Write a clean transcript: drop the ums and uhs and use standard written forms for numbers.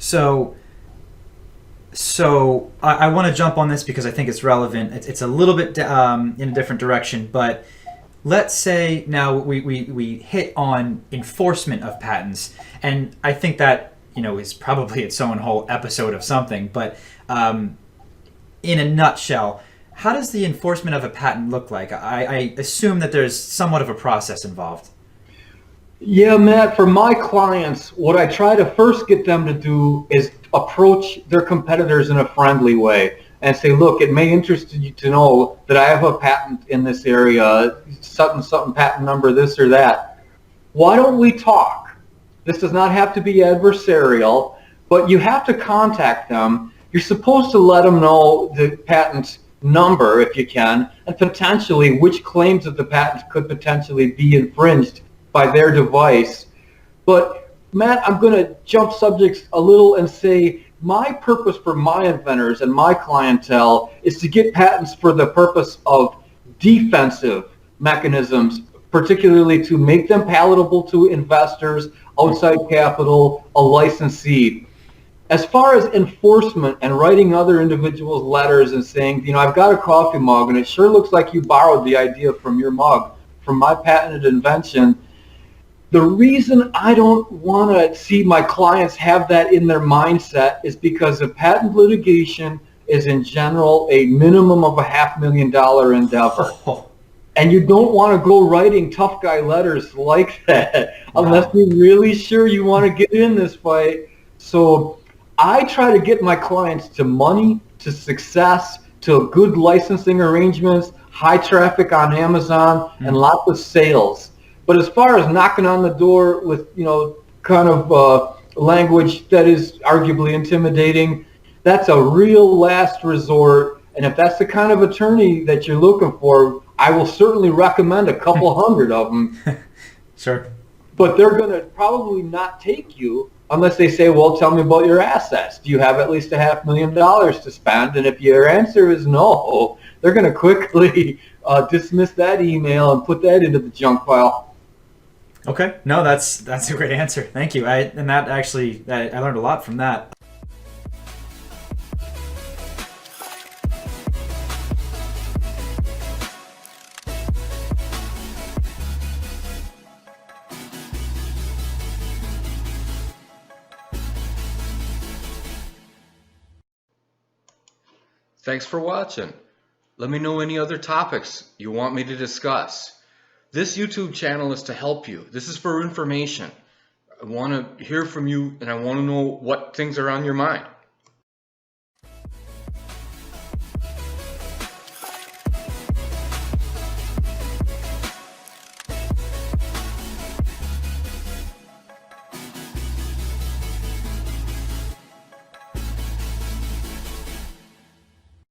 So I want to jump on this because I think it's relevant. It's a little bit in a different direction, but let's say now we hit on enforcement of patents, and I think that is probably its own whole episode of something. But in a nutshell, how does the enforcement of a patent look like? I assume that there's somewhat of a process involved. Yeah, Matt, for my clients, what I try to first get them to do is approach their competitors in a friendly way and say, look, it may interest you to know that I have a patent in this area, something patent number, this or that. Why don't we talk? This does not have to be adversarial, but you have to contact them. You're supposed to let them know the patent number, if you can, and potentially which claims of the patent could potentially be infringed by their device. But Matt, I'm going to jump subjects a little and say my purpose for my inventors and my clientele is to get patents for the purpose of defensive mechanisms, particularly to make them palatable to investors, outside capital, a licensee. As far as enforcement and writing other individuals letters and saying, I've got a coffee mug and it sure looks like you borrowed the idea from your mug, from my patented invention. The reason I don't want to see my clients have that in their mindset is because the patent litigation is in general a minimum of a $500,000 endeavor. Oh, And you don't want to go writing tough guy letters like that unless wow. you're really sure you want to get in this fight. So I try to get my clients to money, to success, to good licensing arrangements, high traffic on Amazon, and lots of sales. But as far as knocking on the door with, kind of language that is arguably intimidating, that's a real last resort. And if that's the kind of attorney that you're looking for, I will certainly recommend a couple hundred of them. Sure. But they're going to probably not take you unless they say, well, tell me about your assets. Do you have at least $500,000 to spend? And if your answer is no, they're going to quickly dismiss that email and put that into the junk file. Okay. No, that's a great answer. Thank you. I learned a lot from that. Thanks for watching. Let me know any other topics you want me to discuss. This YouTube channel is to help you. This is for information. I want to hear from you and I want to know what things are on your mind.